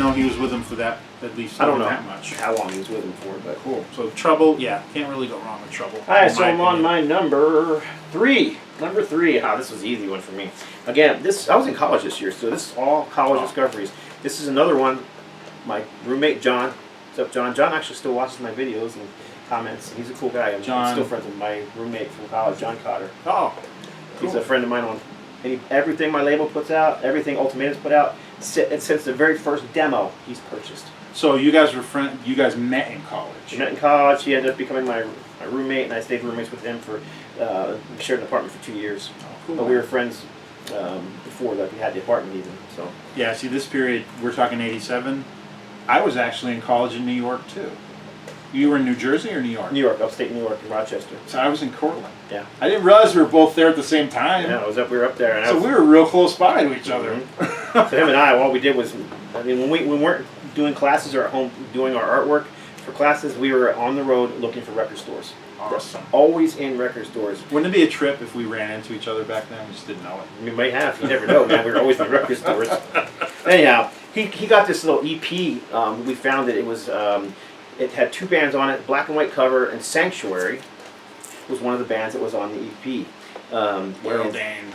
know he was with them for that, at least I don't know that much. how long he was with them for, but Cool. So Trouble, yeah, can't really go wrong with Trouble. all right, so I'm on my number 3. Number 3. This was an easy one for me. Again, I was in college this year, so this is all college discoveries. This is another one. My roommate John. What's up, John? John actually still watches my videos and comments. He's a cool guy. I'm still friends with my roommate from college, John Cotter. Oh, cool. He's a friend of mine on everything my label puts out, everything Ultimatum's put out. Since the very first demo, he's purchased. So you guys were You guys met in college. We met in college. He ended up becoming my roommate, and I stayed roommates with him for we shared an apartment for 2 years. Oh, cool. But we were friends before that. We had the apartment even. So yeah. See, this period we're talking '87. I was actually in college in New York too. You were in New Jersey or New York? New York, upstate New York, in Rochester. So I was in Cortland. Yeah. I didn't realize we were both there at the same time. Yeah, we were up there. And so we were real close by to each other. So him and I, all we did was, when we weren't doing classes or at home doing our artwork for classes, we were on the road looking for record stores. Awesome. Always in record stores. Wouldn't it be a trip if we ran into each other back then? We just didn't know it. We might have. You never know, man. We were always in record stores. Anyhow, he got this little EP. We found that it was. It had 2 bands on it, black and white cover, and Sanctuary was one of the bands that was on the EP. Dane.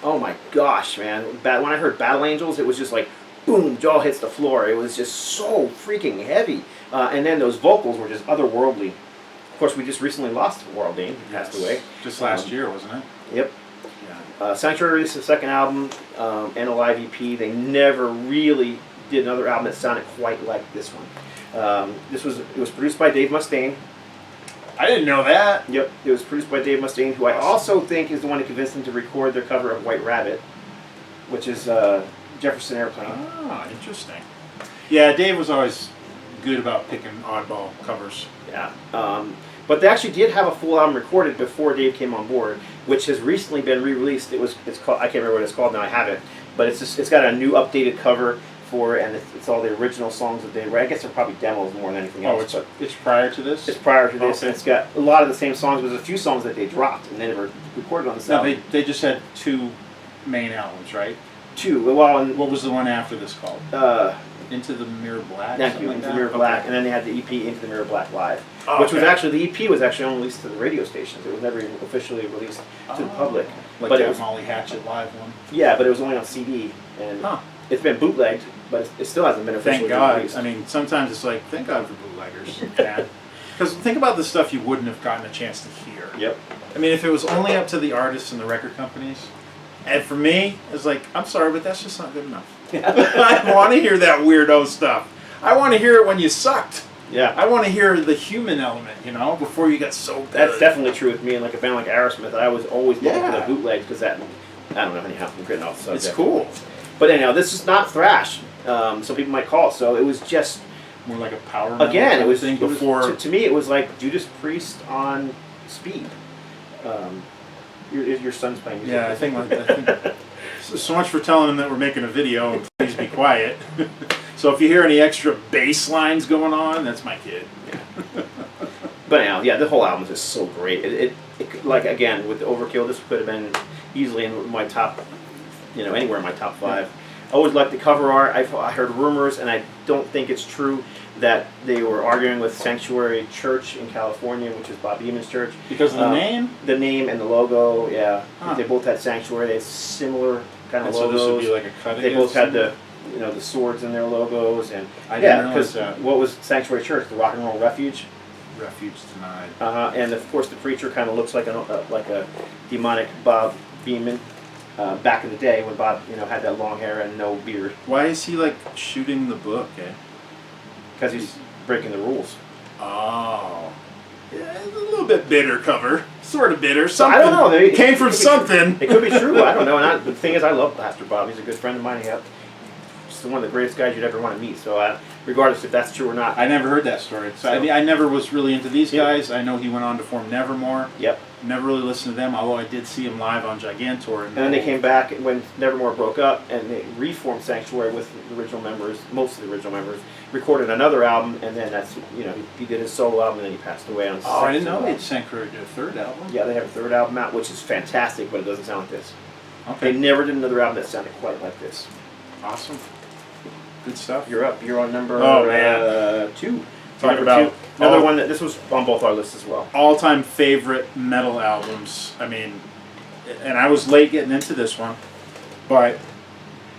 Oh my gosh, man. When I heard Battle Angels, it was just like, boom, jaw hits the floor. It was just so freaking heavy. And then those vocals were just otherworldly. Of course, we just recently lost Warl Dane. He passed away. Just last year, wasn't it? Yep. Yeah. Sanctuary released the second album and a live EP. They never really did another album that sounded quite like this one. It was produced by Dave Mustaine. I didn't know that. Yep, it was produced by Dave Mustaine, who I also think is the one who convinced him to record their cover of White Rabbit, which is Jefferson Airplane. Ah, interesting. Yeah, Dave was always good about picking oddball covers. Yeah, but they actually did have a full album recorded before Dave came on board, which has recently been re-released. It's called, I can't remember what it's called now. I have it, but it's got a new updated cover. And it's all the original songs that they wrote. I guess they're probably demos more than anything else. It's prior to this? It's prior to this, okay. And it's got a lot of the same songs. There's a few songs that they dropped and they never recorded on this album. They just had 2 main albums, right? 2. Well, and what was the one after this called? Into the Mirror Black? Thank you, Into the Mirror Black. And then they had the EP Into the Mirror Black Live, which was actually, the EP was actually only released to the radio stations. It was never even officially released to the public. Like but that it was, Molly Hatchet live one? Yeah, but it was only on CD. And it's been bootlegged. But it still hasn't been officially released. Thank God. I mean, sometimes it's like, thank God for bootleggers. Because think about the stuff you wouldn't have gotten a chance to hear. Yep. I mean, if it was only up to the artists and the record companies, and for me, it's like, I'm sorry, but that's just not good enough. I want to hear that weirdo stuff. I want to hear it when you sucked. Yeah. I want to hear the human element, before you got so good. That's definitely true with me. And like a band like Aerosmith, I was always looking for the bootlegs because I don't know anyhow. I'm getting off the subject. It's cool. But anyhow, this is not thrash. Some people might call it so. It was just more like a power metal. Again, it was before. To me, it was like Judas Priest on speed. Your son's playing music. Yeah, I think so much for telling him that we're making a video. And please be quiet. So if you hear any extra bass lines going on, that's my kid. Yeah. But anyhow, yeah, the whole album is just so great. It like again with the Overkill, this could have been easily in my top, anywhere in my top 5. I always liked the cover art. I heard rumors, and I don't think it's true, that they were arguing with Sanctuary Church in California, which is Bob Eamon's church. Because of the name? The name and the logo, yeah. They both had Sanctuary. They had similar kind of logos. So this would be like a cut. They both had the swords in their logos, and because what was Sanctuary Church? The Rock and Roll Refuge. Refuge denied. And of course the preacher kind of looks like a demonic Bob Beeman. Back in the day when Bob, had that long hair and no beard. Why is he like shooting the book? Because he's breaking the rules. Oh, yeah, a little bit bitter cover, sort of bitter. Something. I don't know. It came from something. It could be true. I don't know. And the thing is, I love Pastor Bob. He's a good friend of mine. He's one of the greatest guys you'd ever want to meet. So, regardless if that's true or not, I never heard that story. So, I never was really into these guys. I know he went on to form Nevermore. Yep. Never really listened to them, although I did see him live on Gigantor. And then they came back when Nevermore broke up, and they reformed Sanctuary with the original members, most of the original members, recorded another album, and then that's, he did his solo album, and then he passed away on I didn't know they had Sanctuary did a 3rd album. Yeah, they have a 3rd album out, which is fantastic, but it doesn't sound like this. Okay. They never did another album that sounded quite like this. Awesome. Good stuff. You're up. You're on number Oh, man. 2. Talk Number about 2. Another one that this was on both our lists as well. all-time favorite metal albums. I mean, and I was late getting into this one, but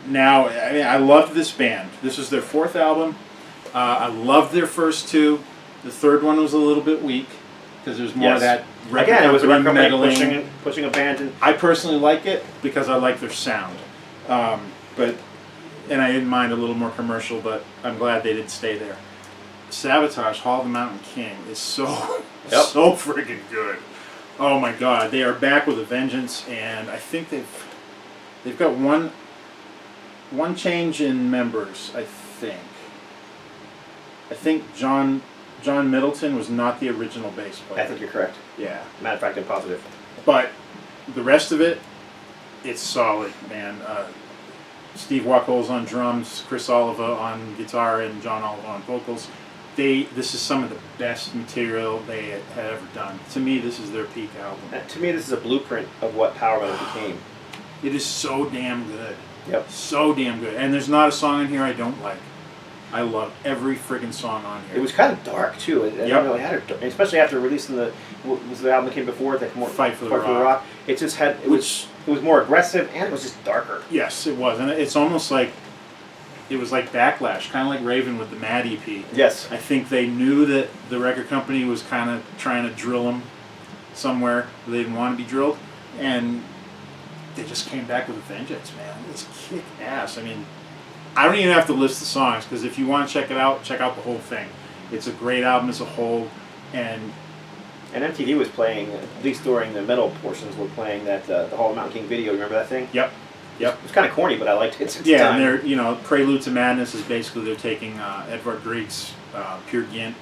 now, I mean, I loved this band. This was their 4th album. I loved their first 2. The third one was a little bit weak because there's more of that again. It was a record company meddling. pushing a band. And I personally like it because I like their sound, but and I didn't mind a little more commercial. But I'm glad they didn't stay there. Savatage, Hall of the Mountain King is so so freaking good. Oh my God, they are back with a vengeance, and I think they've got one change in members. I think John Middleton was not the original bass player. I think you're correct. Yeah. Matter of fact, I'm positive. But the rest of it, it's solid, man. Steve Wachol's on drums, Chris Oliva on guitar, and John Oliva on vocals. This is some of the best material they had ever done. To me, this is their peak album. To me, this is a blueprint of what power metal became. It is so damn good. Yep. So damn good. And there's not a song in here I don't like. I love every friggin' song on here. It was kind of dark too. It really had especially after releasing the album that came before it, like more Fight for the Rock. It just had it was more aggressive and it was just darker. Yes, it was, and it's almost like it was like Backlash, kind of like Raven with the Mad EP. Yes. I think they knew that the record company was kind of trying to drill them somewhere where they didn't want to be drilled, and they just came back with a vengeance, man. It's kick ass. I mean, I don't even have to list the songs, because if you want to check it out, check out the whole thing. It's a great album as a whole, and MTV was playing, at least during the metal portions, were playing that the Hall of Mountain King video. You remember that thing? Yep. It was kind of corny, but I liked it. At the Yeah, time. and they're, Prelude to Madness is basically they're taking Edvard Grieg's Peer Gynt,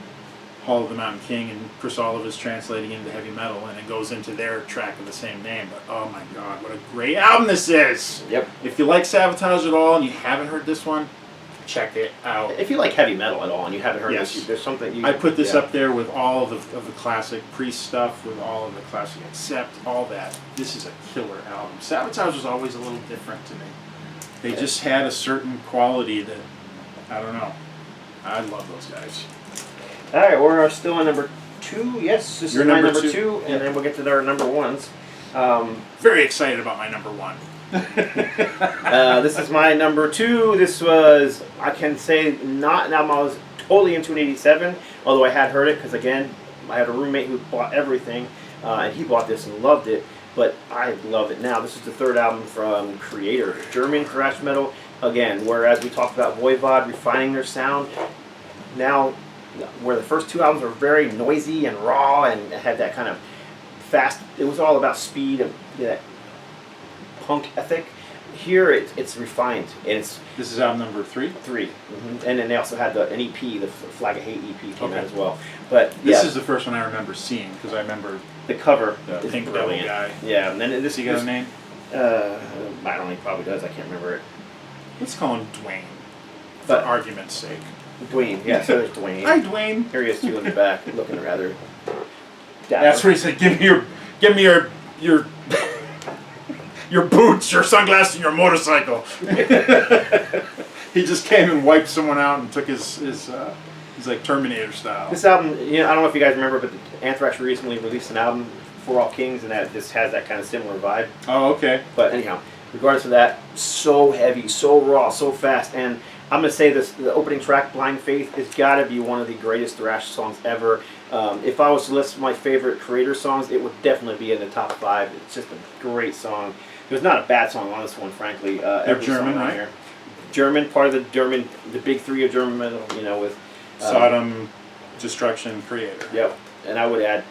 Hall of the Mountain King, and Chris Oliva's translating into heavy metal, and it goes into their track of the same name. But oh my God, what a great album this is! Yep. If you like Savatage at all and you haven't heard this one, check it out. If you like heavy metal at all and you haven't heard Yes. this, there's something you. I put this up there with all of the classic Priest stuff, with all of the classic Accept, all that. This is a killer album. Savatage was always a little different to me. They just had a certain quality that, I don't know. I love those guys. All right, we're still on number 2. Yes, this Your is my number number two? 2, and then we'll get to our number 1s. Very excited about my number 1. This is my number 2. This was, I can say, not an album I was totally into in '87, although I had heard it because, again, I had a roommate who bought everything, and he bought this and loved it, but I love it now. This is the 3rd album from KREATOR, German thrash metal. Again, whereas we talked about Voivod refining their sound, now, where the first 2 albums were very noisy and raw and had that kind of fast, it was all about speed and that punk ethic. Here it's refined, and it's This is album number 3? 3. And then they also had an EP, the Flag of Hate EP came out as well. But This yeah, is the first one I remember seeing, because I remember the cover the is Pink Devil brilliant. guy. Yeah, and then this Does he got a name? I don't know, he probably does. I can't remember it. Let's call him Dwayne, for But argument's sake. Dwayne, yeah. So there's Dwayne. Hi, Dwayne. Here he is too in the back, looking rather. Dapper. That's where he said, "Give me your your boots, your sunglasses, and your motorcycle." He just came and wiped someone out and took his like Terminator style. This album, I don't know if you guys remember, but Anthrax recently released an album, For All Kings, and that this has that kind of similar vibe. Oh, okay. But anyhow, regardless of that, so heavy, so raw, so fast, and I'm gonna say this: the opening track, "Blind Faith," has got to be one of the greatest thrash songs ever. If I was to list my favorite KREATOR songs, it would definitely be in the top 5. It's just a great song. There's not a bad song on this one, frankly. They're German, right? Here. German, part of the big 3 of German metal, with Sodom, Destruction, KREATOR. Yep, and I would add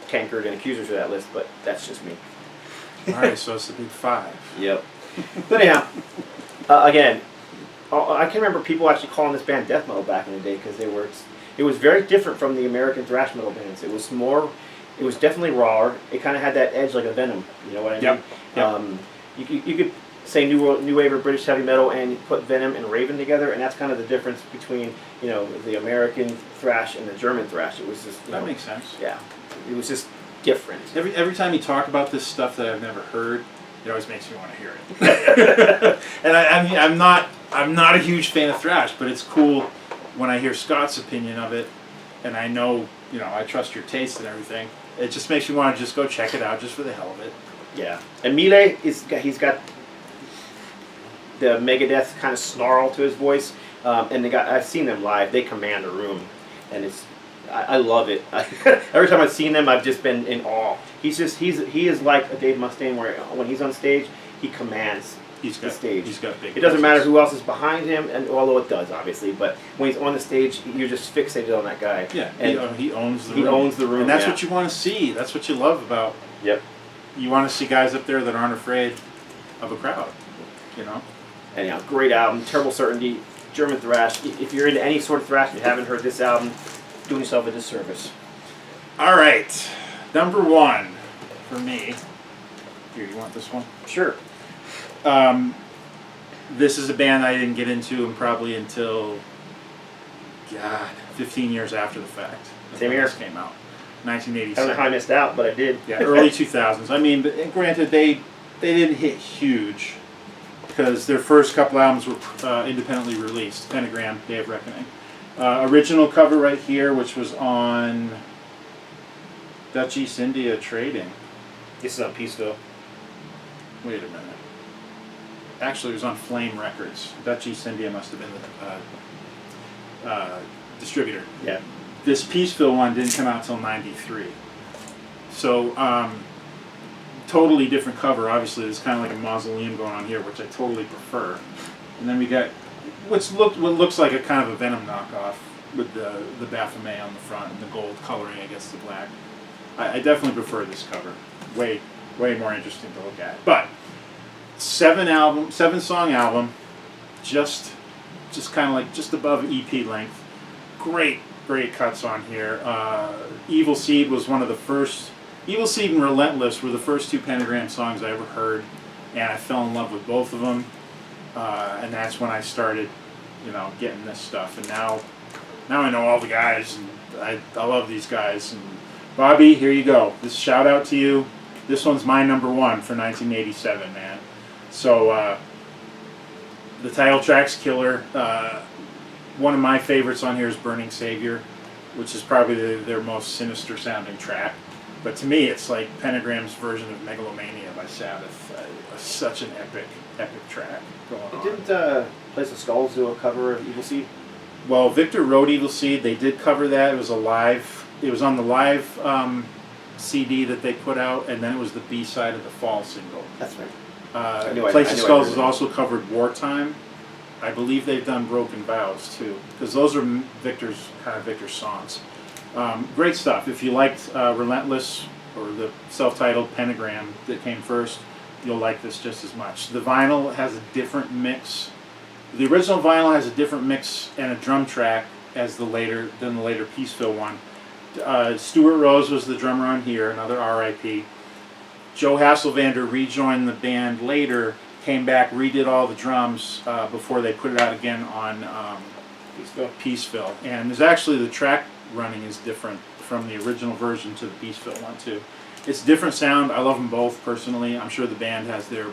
Tankard and Accusers to that list, but that's just me. All right, so it's the big 5. Yep. But anyhow, again, I can remember people actually calling this band death metal back in the day because it was very different from the American thrash metal bands. It was definitely rawer. It kind of had that edge like a Venom. You know what I mean? Yep. You could say new wave of British heavy metal and put Venom and Raven together, and that's kind of the difference between the American thrash and the German thrash. It was just That makes sense. Yeah, it was just different. Every time you talk about this stuff that I've never heard, it always makes me want to hear it. And I'm not I'm not a huge fan of thrash, but it's cool when I hear Scott's opinion of it, and I know, I trust your taste and everything. It just makes me want to just go check it out just for the hell of it. Yeah. And Mile, he's got the Megadeth kind of snarl to his voice. And I've seen them live. They command a room, and I love it. Every time I've seen them, I've just been in awe. He is like a Dave Mustaine, where when he's on stage, he commands the stage. He's got big. It doesn't matter who else is behind him, and although it does, obviously, but when he's on the stage, you're just fixated on that guy. Yeah, and he owns the room. He owns the room, and that's what you want to see. That's what you love about. Yep. You want to see guys up there that aren't afraid of a crowd. Anyhow, great album. Terrible Certainty. German thrash. If you're into any sort of thrash and you haven't heard this album, doing yourself a disservice. All right, number 1 for me. Here, you want this one? Sure. This is a band I didn't get into probably until 15 years after the fact. Same year. This came out, 1987. I don't know how I missed out, but I did. Yeah, early 2000s. I mean, but granted, they didn't hit huge because their first couple albums were independently released. Pentagram-Day of Reckoning. Original cover right here, which was on Dutch East India Trading. This is on Peaceville. Wait a minute. Actually, it was on Flame Records. Dutch East India must have been the distributor. Yeah. This Peaceville one didn't come out till '93. So, totally different cover. Obviously, there's kind of like a mausoleum going on here, which I totally prefer. And then we got what looks like a kind of a Venom knockoff with the Baphomet on the front and the gold coloring against the black. I definitely prefer this cover. Way more interesting to look at. But 7-song album, just kind of like just above EP length. Great cuts on here. Evil Seed was one of the first. Evil Seed and Relentless were the first 2 Pentagram songs I ever heard, and I fell in love with both of them. And that's when I started, getting this stuff. And now I know all the guys, and I love these guys. And Bobby, here you go. This shout out to you. This one's my number 1 for 1987, man. So the title track's killer. One of my favorites on here is Burning Savior, which is probably their most sinister sounding track. But to me, it's like Pentagram's version of Megalomania by Sabbath. Such an epic track going on. Didn't Place of Skulls do a cover of Evil Seed? Well, Victor wrote Evil Seed. They did cover that. It was on the live CD that they put out, and then it was the B-side of the fall single. That's right. Place of Skulls has also covered Wartime. I believe they've done Broken Vows too, because those are Victor's songs. Great stuff. If you liked Relentless or the self-titled Pentagram that came first, you'll like this just as much. The vinyl has a different mix. The original vinyl has a different mix and a drum track than the later Peaceville one. Stuart Rose was the drummer on here, another R.I.P. Joe Hasselvander rejoined the band later, came back, redid all the drums before they put it out again on Peaceville. And there's actually the track running is different from the original version to the Peaceville one too. It's a different sound. I love them both personally. I'm sure the band has their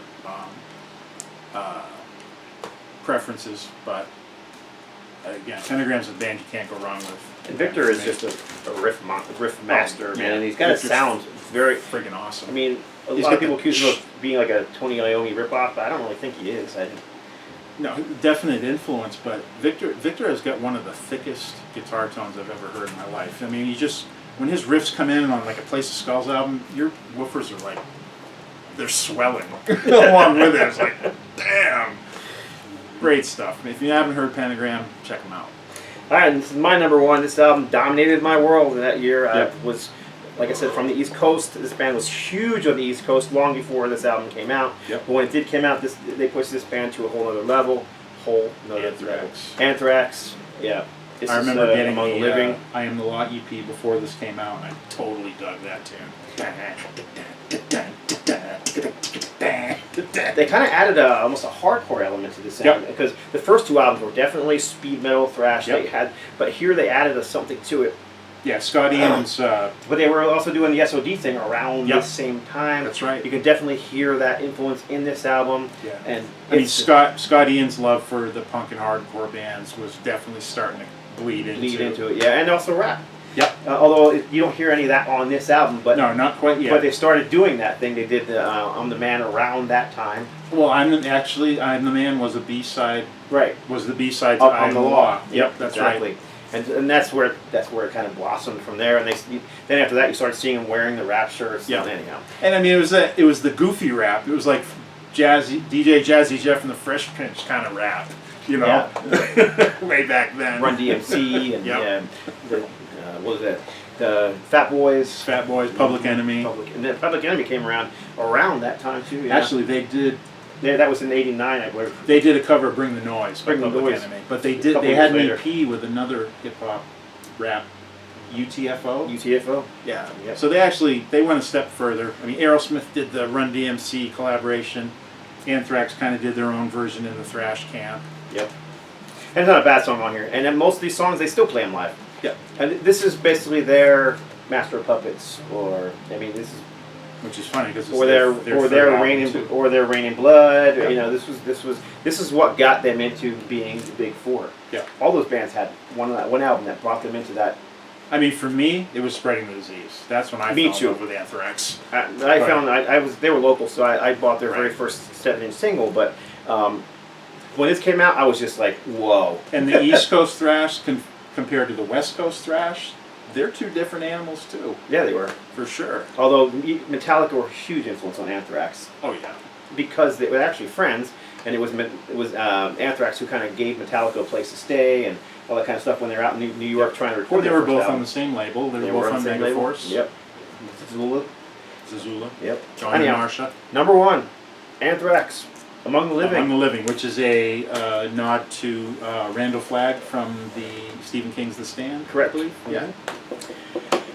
preferences, but again, Pentagram's a band you can't go wrong with. And Victor is just a riff master, man, and he's got a sound very friggin' awesome. I mean, a lot of people accuse him of being like a Tony Iommi ripoff, but I don't really think he is. No, definite influence, but Victor has got one of the thickest guitar tones I've ever heard in my life. I mean, when his riffs come in on like a Place of Skulls album, your woofers are like, they're swelling along with it. It's like, damn. Great stuff. If you haven't heard Pentagram, check them out. All right, this is my number 1. This album dominated my world that year. I was, like I said, from the East Coast. This band was huge on the East Coast long before this album came out. Yep. But when it did come out, they pushed this band to a whole other level. Anthrax. Yeah. I remember getting Among the Living. I Am the Law EP before this came out, and I totally dug that tune. They kind of added almost a hardcore element to this sound, because the first 2 albums were definitely speed metal thrash. But here they added something to it Yeah, Scott Ian's. But they were also doing the SOD thing around Yep. the same time. That's right. You can definitely hear that influence in this album. Yeah. And I mean, it's Scott Ian's love for the punk and hardcore bands was definitely starting to bleed into it. Yeah, and also rap. Yep. Although you don't hear any of that on this album, but No, not quite yet. but they started doing that thing. They did the "I'm the Man" around that time. Well, I'm the Man was a B-side. Right. Was the B-side to On I'm the the Law. Yep, that's exactly. right. And that's where it kind of blossomed from there. And then after that, you started seeing them wearing the rap shirts. Yeah. And anyhow. And I mean, it was the goofy rap. It was like DJ Jazzy Jeff and the Fresh Prince kind of rap, you know, way back then. Run DMC and Yep. what was that? The Fat Boys. Fat Boys, Public Enemy. And then Public Enemy came around that time too. Yeah. Actually, they did. Yeah, that was in '89, I believe. They did a cover of "Bring the Noise" by Bring the Public Noise. Enemy, but they Couple had an years EP with another hip hop rap, UTFO. UTFO. Yeah. Yep. So they went a step further. I mean, Aerosmith did the Run DMC collaboration. Anthrax kind of did their own version in the thrash camp. Yep. And it's not a bad song on here. And then most of these songs, they still play them live. Yep. And this is basically their Master of Puppets, this is Which is funny because their Rain in Blood. Yep. You know, this is what got them into being the Big Four. Yeah. All those bands had one album that brought them into that. I mean, for me, it was Spreading the Disease. That's when I Me fell too. in love with Anthrax. They were local, so I bought their very Right. first 7-inch single. But when this came out, I was just like, whoa. And the East Coast thrash compared to the West Coast thrash, they're two different animals too, Yeah, they were. for sure. Although Metallica were a huge influence on Anthrax Oh yeah. because they were actually friends, and it was Anthrax who kind of gave Metallica a place to stay and all that kind of stuff when they were out in New York trying to record. Well, they their were first both album. on the same label. They They were both on on the same label. Megaforce. Yep. Zazula. Yep. John and Anyhow, Marsha. number one, Anthrax, Among the Living. Among the Living, which is a nod to Randall Flagg from the Stephen King's The Stand. Correct. I believe. Yeah.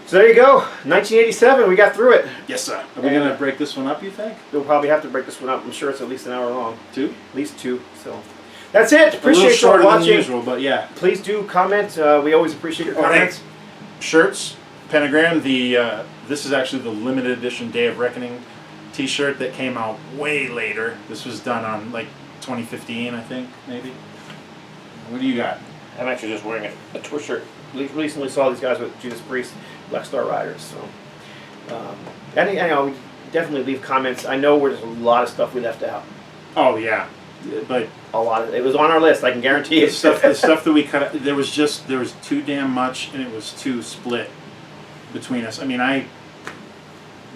So there you go, 1987. We got through it. Yes, sir. Are we gonna break this one up? You think? We'll probably have to break this one up. I'm sure it's at least an hour long. 2? At least 2. So that's it. A little Appreciate you shorter than watching. usual, but yeah. Please do comment. We always appreciate your Oh, hey. comments. Shirts, Pentagram. This is actually the limited edition Day of Reckoning T-shirt that came out way later. This was done on like 2015, I think, maybe. What do you got? I'm actually just wearing a Twitch shirt. Recently saw these guys with Judas Priest, Black Star Riders. So, anyhow, we definitely leave comments. I know there's a lot of stuff we left out. Oh yeah, but It was on our list. I can guarantee the it. stuff that we cut, there was too damn much, and it was too split between us. I mean,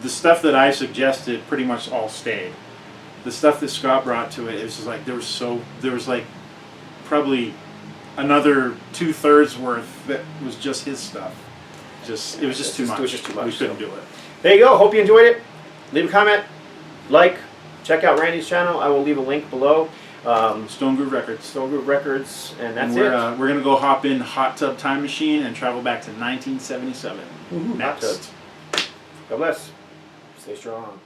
the stuff that I suggested pretty much all stayed. The stuff that Scott brought to it, it was just like there was like probably another 2/3 worth that was just his stuff. It was just too much. It was just too much. We couldn't do it. There you go. Hope you enjoyed it. Leave a comment, like, check out Randy's channel. I will leave a link below. Stone Groove Records. Stone Groove Records, and that's we're, it. We're gonna go hop in Hot Tub Time Machine and travel back to 1977. Hot Next. tub. God bless. Stay strong.